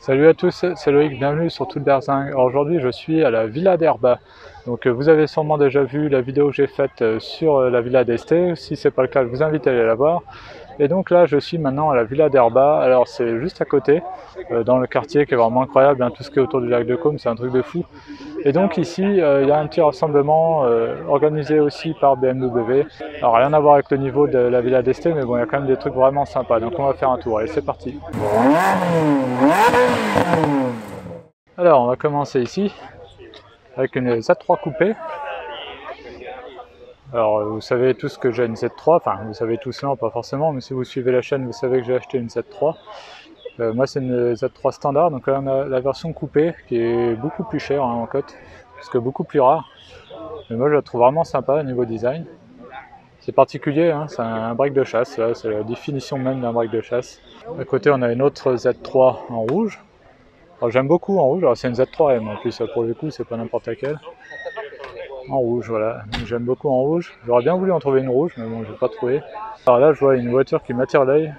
Salut à tous, c'est Loïc, bienvenue sur Tout Berzing. Alors aujourd'hui je suis à la Villa d'Erba. Donc vous avez sûrement déjà vu la vidéo que j'ai faite sur la Villa d'Este. Si c'est pas le cas, je vous invite à aller la voir. Et donc là je suis maintenant à la Villa d'Erba. Alors c'est juste à côté, dans le quartier qui est vraiment incroyable, hein. Tout ce qui est autour du lac de Caume, c'est un truc de fou. Et donc ici il y a un petit rassemblement organisé aussi par BMW. Alors rien à voir avec le niveau de la Villa d'Este, mais bon, il y a quand même des trucs vraiment sympas. Donc on va faire un tour, allez c'est parti. Alors on va commencer ici avec une Z3 coupée. Alors vous savez tous que j'ai une Z3, enfin vous savez tous non pas forcément, mais si vous suivez la chaîne vous savez que j'ai acheté une Z3. Moi c'est une Z3 standard, donc là on a la version coupée qui est beaucoup plus chère en cote, puisque beaucoup plus rare. Mais moi je la trouve vraiment sympa au niveau design. C'est particulier, hein, c'est un break de chasse, c'est la définition même d'un break de chasse. À côté on a une autre Z3 en rouge. J'aime beaucoup en rouge, alors c'est une Z3M en plus, pour le coup c'est pas n'importe laquelle. En rouge, voilà, j'aime beaucoup en rouge. J'aurais bien voulu en trouver une rouge, mais bon, j'ai pas trouvé. Alors là, je vois une voiture qui m'attire l'œil,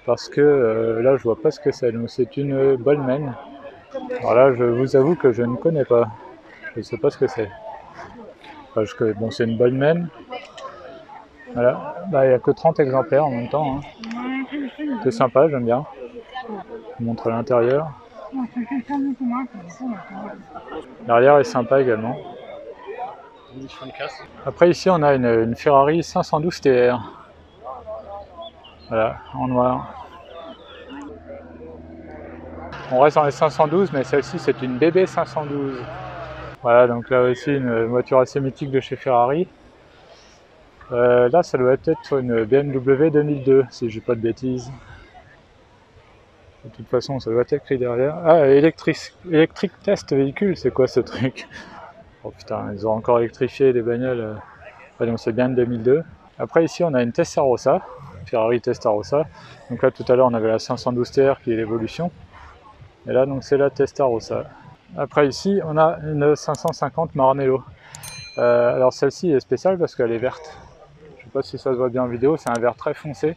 parce que là, je vois pas ce que c'est. Donc c'est une Bolman. Alors là, je vous avoue que je ne connais pas. Je sais pas ce que c'est. Enfin, bon, c'est une Bolman. Voilà, bah, il n'y a que 30 exemplaires en même temps. Hein. C'est sympa, j'aime bien. Je vous montre l'intérieur. L'arrière est sympa également. Après ici on a une Ferrari 512 TR. Voilà, en noir. On reste dans les 512, mais celle-ci c'est une BB 512. Voilà, donc là aussi une voiture assez mythique de chez Ferrari. Là ça doit être une BMW 2002, si je dis pas de bêtises. De toute façon ça doit être écrit derrière. Ah, Electric Test Véhicule, c'est quoi ce truc? Oh putain, ils ont encore électrifié les bagnoles. Ah, donc c'est bien une 2002. Après ici on a une Testarossa, Ferrari Testarossa. Donc là tout à l'heure on avait la 512 TR qui est l'évolution. Et là donc c'est la Testarossa. Après ici on a une 550 Maranello. Alors celle-ci est spéciale parce qu'elle est verte. Je sais pas si ça se voit bien en vidéo, c'est un vert très foncé.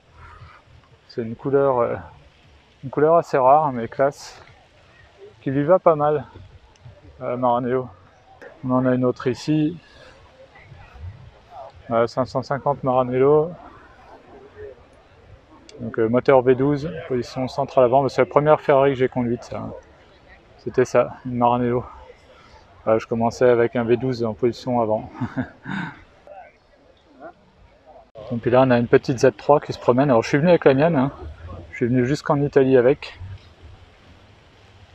C'est une couleur assez rare mais classe. Qui lui va pas mal, Maranello. On en a une autre ici. 550 Maranello. Donc moteur V12, position centrale avant, c'est la première Ferrari que j'ai conduite, ça. C'était ça, une Maranello. Je commençais avec un V12 en position avant. Donc puis là on a une petite Z3 qui se promène, alors je suis venu avec la mienne, hein. Je suis venu jusqu'en Italie avec.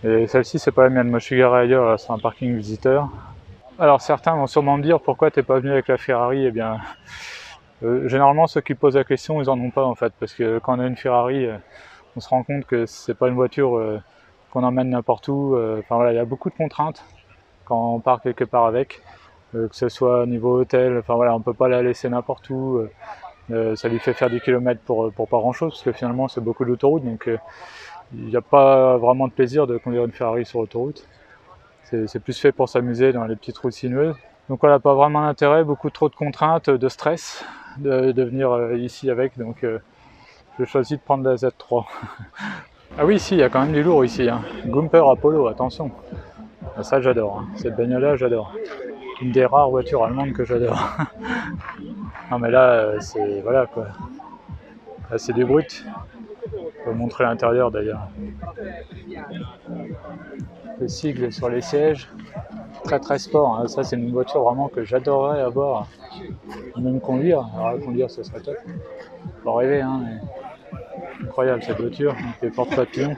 Et celle-ci c'est pas la mienne, moi je suis garé ailleurs, là, sur un parking visiteur. Alors certains vont sûrement me dire pourquoi t'es pas venu avec la Ferrari, eh bien... généralement ceux qui posent la question ils en ont pas en fait, parce que quand on a une Ferrari, on se rend compte que c'est pas une voiture qu'on emmène n'importe où. Enfin voilà, il y a beaucoup de contraintes quand on part quelque part avec, que ce soit au niveau hôtel, enfin voilà, on peut pas la laisser n'importe où. Ça lui fait faire des kilomètres pour pas grand chose, parce que finalement c'est beaucoup d'autoroute, donc il n'y a pas vraiment de plaisir de conduire une Ferrari sur l'autoroute. C'est plus fait pour s'amuser dans les petites routes sinueuses. Donc voilà, pas vraiment d'intérêt, beaucoup trop de contraintes, de stress de venir ici avec, donc je choisis de prendre la Z3. Ah oui, ici, il y a quand même du lourd ici, hein. Gumper Apollo, attention. Ça j'adore, hein. Cette bagnole-là j'adore. Une des rares voitures allemandes que j'adore. Non mais là, c'est... voilà quoi. Là c'est du brut. Je vais vous montrer l'intérieur d'ailleurs. Le sigle sur les sièges. Très sport, hein. Ça c'est une voiture vraiment que j'adorerais avoir. Même conduire. Alors conduire ce serait top. Faut rêver, hein. Mais... incroyable cette voiture, les porte-papillons.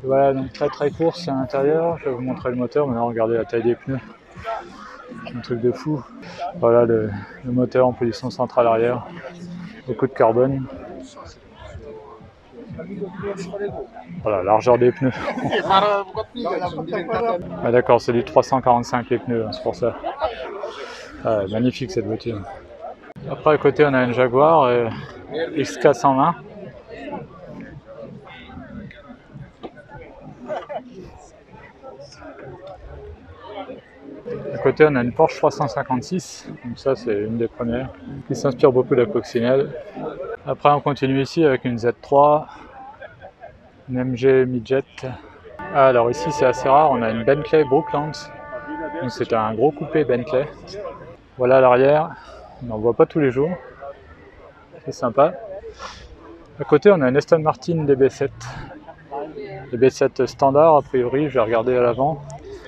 Voilà, donc très course à l'intérieur. Je vais vous montrer le moteur, maintenant regardez la taille des pneus. Un truc de fou. Voilà le moteur en position centrale arrière. Beaucoup de carbone. Voilà, largeur des pneus. Ah d'accord, c'est du 345 les pneus, c'est pour ça. Ah, magnifique cette voiture. Après à côté on a une Jaguar XK120. À côté on a une Porsche 356, donc ça c'est une des premières, qui s'inspire beaucoup de la coccinelle. Après on continue ici avec une Z3, une MG Midget Alors ici c'est assez rare, on a une Bentley Brooklands. Donc c'est un gros coupé Bentley. Voilà l'arrière, on n'en voit pas tous les jours. C'est sympa. À côté on a une Aston Martin DB7. DB7 standard a priori, je vais regarder à l'avant.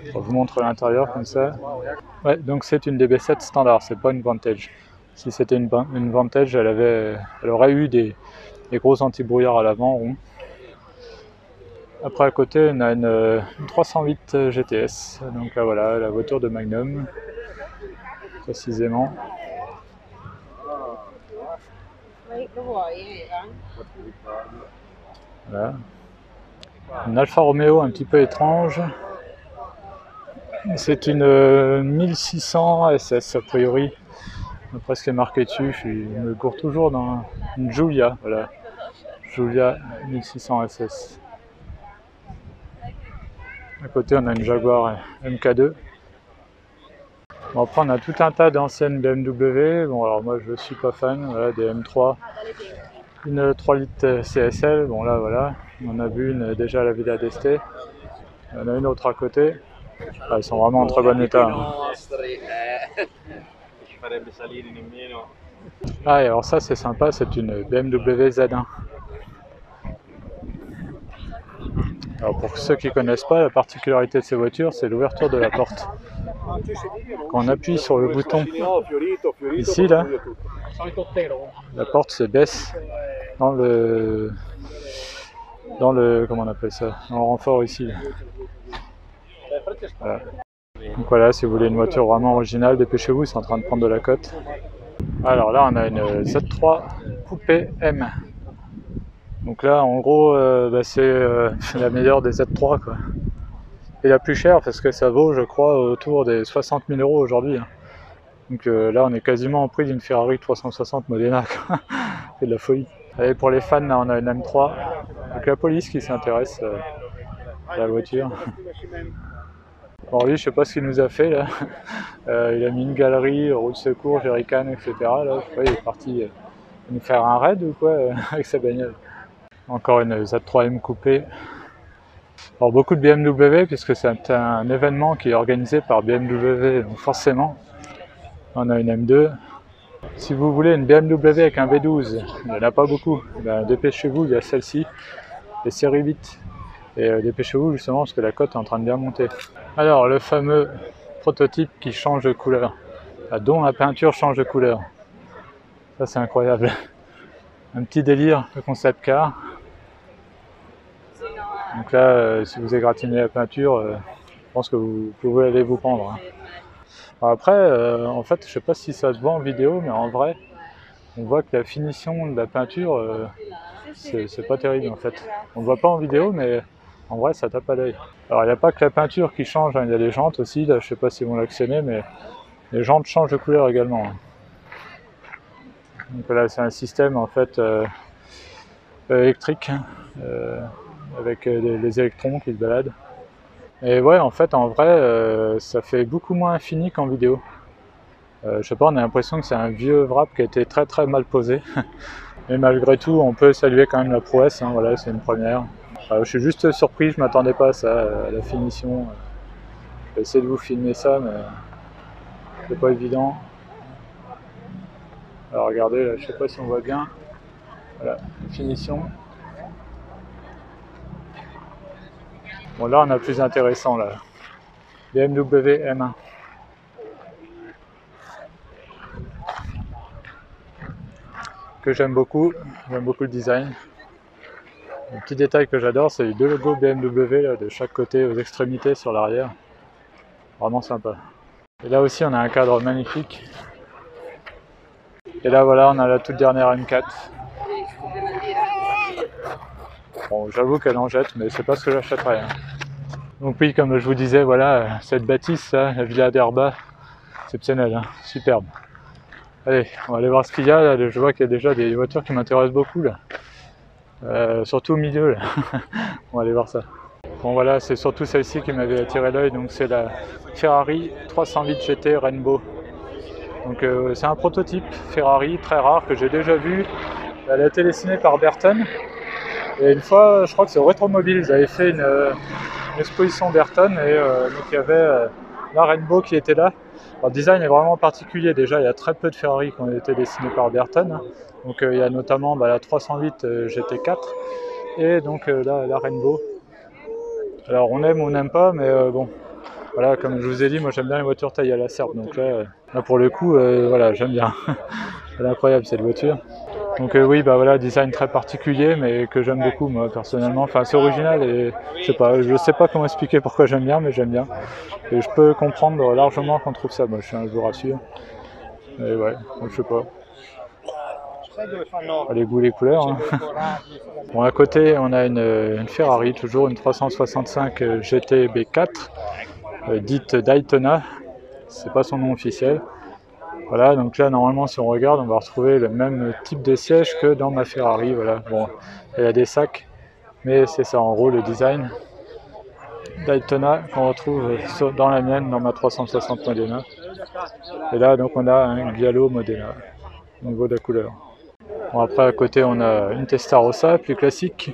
Je vous montre l'intérieur comme ça. Ouais, donc c'est une DB7 standard, c'est pas une Vantage. Si c'était une Vantage, elle aurait eu des gros anti-brouillard à l'avant rond. Après à côté on a une 308 GTS, donc là voilà la voiture de Magnum précisément. Voilà. Une Alfa Romeo un petit peu étrange. C'est une 1600 SS a priori. Après ce qui est marqué dessus, je me cours toujours dans une Giulia, voilà. Giulia 1600 SS. À côté on a une Jaguar MK2. Bon, après on a tout un tas d'anciennes BMW. Bon alors moi je suis pas fan, voilà, des M3. Une 3 litres CSL, bon là voilà, on a vu une déjà à la Villa d'Este. Il y en a une autre à côté. Ah, ils sont vraiment en très bon état. Ah et alors ça c'est sympa, c'est une BMW Z1. Alors pour ceux qui ne connaissent pas, la particularité de ces voitures, c'est l'ouverture de la porte. Quand on appuie sur le bouton ici là, la porte se baisse dans le comment on appelle ça, dans le renfort ici là. Voilà. Donc voilà, si vous voulez une voiture vraiment originale, dépêchez-vous, c'est en train de prendre de la cote. Alors là on a une Z3 coupé M. Donc là en gros c'est la meilleure des Z3 quoi. Et la plus chère parce que ça vaut je crois autour des 60 000 € aujourd'hui. Hein. Donc là on est quasiment au prix d'une Ferrari 360 Modena. C'est de la folie. Allez, pour les fans là on a une M3. Donc la police qui s'intéresse à la voiture. Bon lui je sais pas ce qu'il nous a fait là. Il a mis une galerie, roue de secours, jerrycan, etc. Là, je sais pas, il est parti nous faire un raid ou quoi avec sa bagnole. Encore une Z3M coupée. Alors beaucoup de BMW puisque c'est un événement qui est organisé par BMW, donc forcément on a une M2. Si vous voulez une BMW avec un V12, il n'y en a pas beaucoup, ben, dépêchez-vous, il y a celle-ci, les séries 8. Et dépêchez-vous justement parce que la cote est en train de bien monter. Alors le fameux prototype qui change de couleur, dont la peinture change de couleur. Ça c'est incroyable. Un petit délire de concept car. Donc là, si vous égratignez la peinture, je pense que vous pouvez aller vous pendre. Hein. Alors après, en fait, je sais pas si ça se voit en vidéo, mais en vrai, on voit que la finition de la peinture, c'est pas terrible en fait. On ne voit pas en vidéo, mais en vrai, ça tape à l'œil. Alors il n'y a pas que la peinture qui change, hein. Il y a les jantes aussi. Là, je sais pas si vous l'actionnez, mais les jantes changent de couleur également. Hein. Donc là, c'est un système en fait électrique. Avec les électrons qui se baladent. Et ouais, en fait, en vrai, ça fait beaucoup moins infini qu'en vidéo. Je sais pas, on a l'impression que c'est un vieux wrap qui a été très très mal posé. Mais malgré tout, on peut saluer quand même la prouesse, hein, voilà, c'est une première. Je suis juste surpris, je m'attendais pas à ça, à la finition. Je vais essayer de vous filmer ça, mais c'est pas évident. Alors regardez, là, je sais pas si on voit bien. Voilà, finition. Bon là on a plus intéressant là, BMW M1. Que j'aime beaucoup le design. Le petit détail que j'adore, c'est les deux logos BMW là, de chaque côté aux extrémités sur l'arrière. Vraiment sympa. Et là aussi on a un cadre magnifique. Et là voilà on a la toute dernière M4. Bon j'avoue qu'elle en jette mais c'est pas ce que j'achèterais. Hein. Donc oui, comme je vous disais, voilà, cette bâtisse, là, la Villa d'Erba, exceptionnelle, hein, superbe. Allez, on va aller voir ce qu'il y a, là. Je vois qu'il y a déjà des voitures qui m'intéressent beaucoup, là. Surtout au milieu, là. On va aller voir ça. Bon voilà, c'est surtout celle-ci qui m'avait attiré l'œil, donc c'est la Ferrari 308 GT Rainbow. Donc c'est un prototype Ferrari très rare que j'ai déjà vu. Elle a été dessinée par Burton. Et une fois, je crois que c'est au Rétromobile, ils avaient fait exposition Berton et donc il y avait la Rainbow qui était là. Alors, le design est vraiment particulier. Déjà, il y a très peu de Ferrari qui ont été dessinés par Berton. Donc il y a notamment la 308 GT4 et donc la Rainbow. Alors on aime ou on n'aime pas, mais bon, voilà, comme je vous ai dit, moi j'aime bien les voitures taillées à la serpe. Donc là pour le coup, voilà, j'aime bien. Elle est incroyable cette voiture. Donc oui, voilà, design très particulier, mais que j'aime beaucoup moi personnellement. Enfin, c'est original et je sais pas comment expliquer pourquoi j'aime bien, mais j'aime bien. Et je peux comprendre largement qu'on trouve ça moche, je vous rassure. Et ouais, je sais pas. Les goûts, les couleurs. Hein. Bon, à côté, on a une Ferrari, toujours une 365 GT B4, dite Daytona. C'est pas son nom officiel. Voilà, donc là, normalement, si on regarde, on va retrouver le même type de siège que dans ma Ferrari. Voilà, bon, il y a des sacs, mais c'est ça en gros le design. Daytona qu'on retrouve dans la mienne, dans ma 360 Modena. Et là, donc, on a un Giallo Modena, au niveau de la couleur. Bon, après, à côté, on a une Testarossa, plus classique,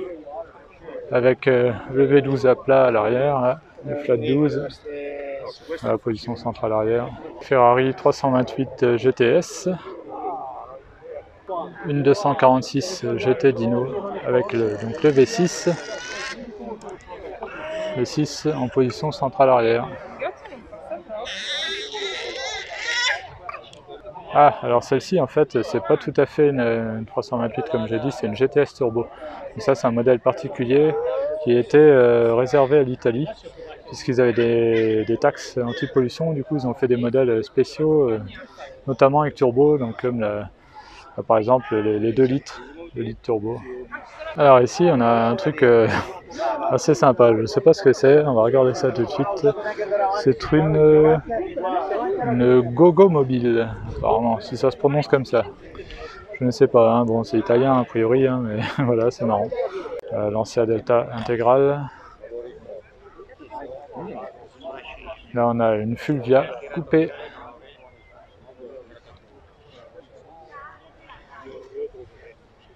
avec le V12 à plat à l'arrière, le flat 12, à la position centrale arrière. Ferrari 328 GTS, une 246 GT Dino, avec donc le V6, le 6 en position centrale arrière. Ah, alors celle-ci en fait c'est pas tout à fait une 328 comme j'ai dit, c'est une GTS Turbo. Donc ça c'est un modèle particulier qui était réservé à l'Italie puisqu'ils avaient des taxes anti-pollution, du coup ils ont fait des modèles spéciaux, notamment avec turbo, donc comme par exemple les 2 litres, 2 litres turbo. Alors ici on a un truc assez sympa, je ne sais pas ce que c'est, on va regarder ça tout de suite. C'est une Gogo Mobile, apparemment, si ça se prononce comme ça. Je ne sais pas, hein. Bon c'est italien a priori, hein, mais voilà, c'est marrant. Lancia Delta intégrale. Là on a une Fulvia coupée.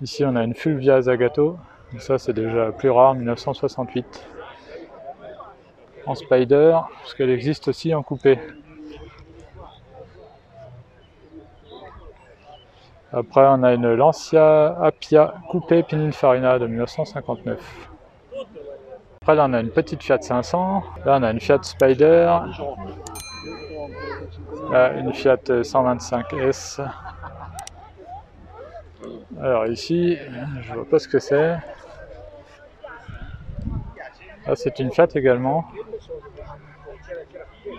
Ici on a une Fulvia Zagato, ça c'est déjà plus rare, 1968. En Spider, parce qu'elle existe aussi en coupé. Après on a une Lancia Appia coupé Pininfarina de 1959. Après là on a une petite Fiat 500, là on a une Fiat Spider, là une Fiat 125S. Alors ici, je vois pas ce que c'est. Là c'est une Fiat également.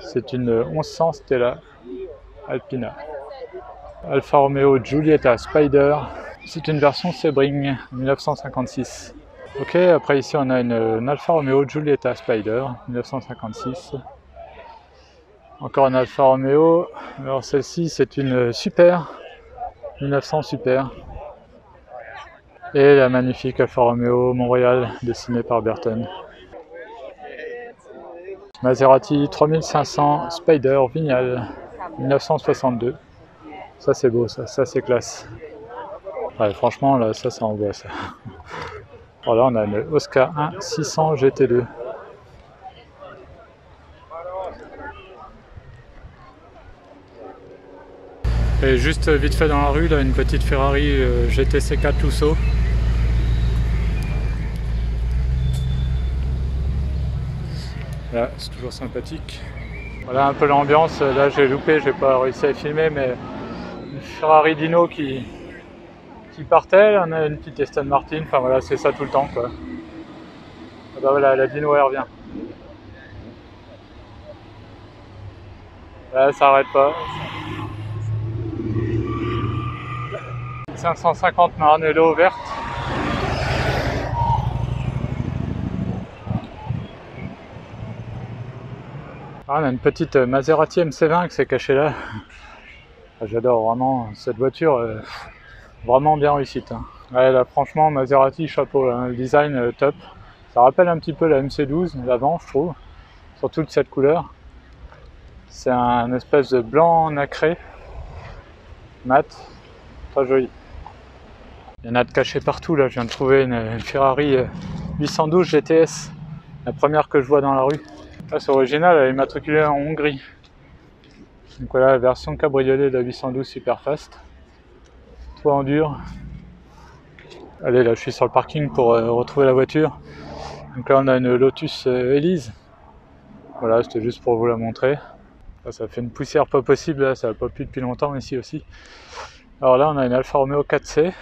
C'est une 1100 Stella Alpina. Alfa Romeo Giulietta Spider. C'est une version Sebring 1956. Ok, après ici on a une Alfa Romeo Giulietta Spider 1956. Encore une Alfa Romeo. Alors celle-ci c'est une Super 1900 Super. Et la magnifique Alfa Romeo Montréal dessinée par Berton. Maserati 3500 Spider Vignale 1962. Ça c'est beau, ça c'est classe. Ouais, franchement là ça envoie ça. Alors là on a une Oscar 1 600 GT2. Et juste vite fait dans la rue, là une petite Ferrari GTC4 Tuso. Là c'est toujours sympathique. Voilà un peu l'ambiance, là j'ai loupé, j'ai pas réussi à filmer, mais une Ferrari Dino qui partait, on a une petite Aston Martin, enfin voilà c'est ça tout le temps quoi. Et bah voilà, la Dino elle revient. Là ça arrête pas. 550 Maranello verte. Ah, on a une petite Maserati MC20 qui s'est cachée là. J'adore vraiment cette voiture, vraiment bien réussite. Hein. Ouais, là franchement Maserati chapeau, hein. Le design top. Ça rappelle un petit peu la MC12, l'avant je trouve, surtout de cette couleur. C'est un espèce de blanc nacré, mat, très joli. Il y en a de cachés partout là, je viens de trouver une Ferrari 812 GTS La première que je vois dans la rue. Là, c'est original, elle est immatriculée en Hongrie. Donc voilà, la version cabriolet de la 812 Superfast. Toit en dur. Allez, là je suis sur le parking pour retrouver la voiture. Donc là on a une Lotus Elise. Voilà, c'était juste pour vous la montrer. Là, ça fait une poussière pas possible, là, ça n'a pas plu depuis longtemps ici aussi. Alors là on a une Alfa Romeo 4C.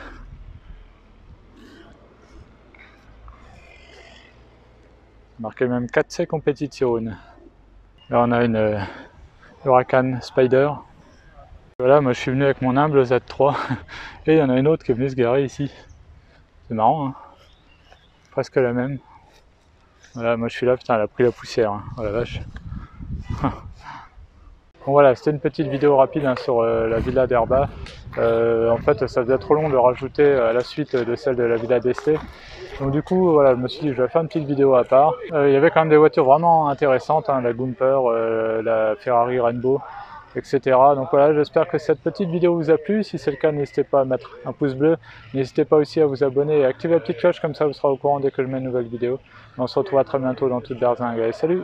Marqué même 4C Competition. Là on a une Huracan Spider. Voilà, moi je suis venu avec mon humble Z3 et il y en a une autre qui est venue se garer ici. C'est marrant, hein, presque la même. Voilà, moi je suis là, putain, elle a pris la poussière, hein. Oh la vache. Bon voilà, c'était une petite vidéo rapide hein, sur la Villa d'Erba. En fait, ça faisait trop long de rajouter à la suite de celle de la Villa d'Este. Donc du coup, voilà, je me suis dit je vais faire une petite vidéo à part. Il y avait quand même des voitures vraiment intéressantes, hein, la Gumper, la Ferrari Rainbow, etc. Donc voilà, j'espère que cette petite vidéo vous a plu. Si c'est le cas, n'hésitez pas à mettre un pouce bleu. N'hésitez pas aussi à vous abonner et à activer la petite cloche, comme ça vous serez au courant dès que je mets une nouvelle vidéo. On se retrouve à très bientôt dans toute berzingue. Allez, salut!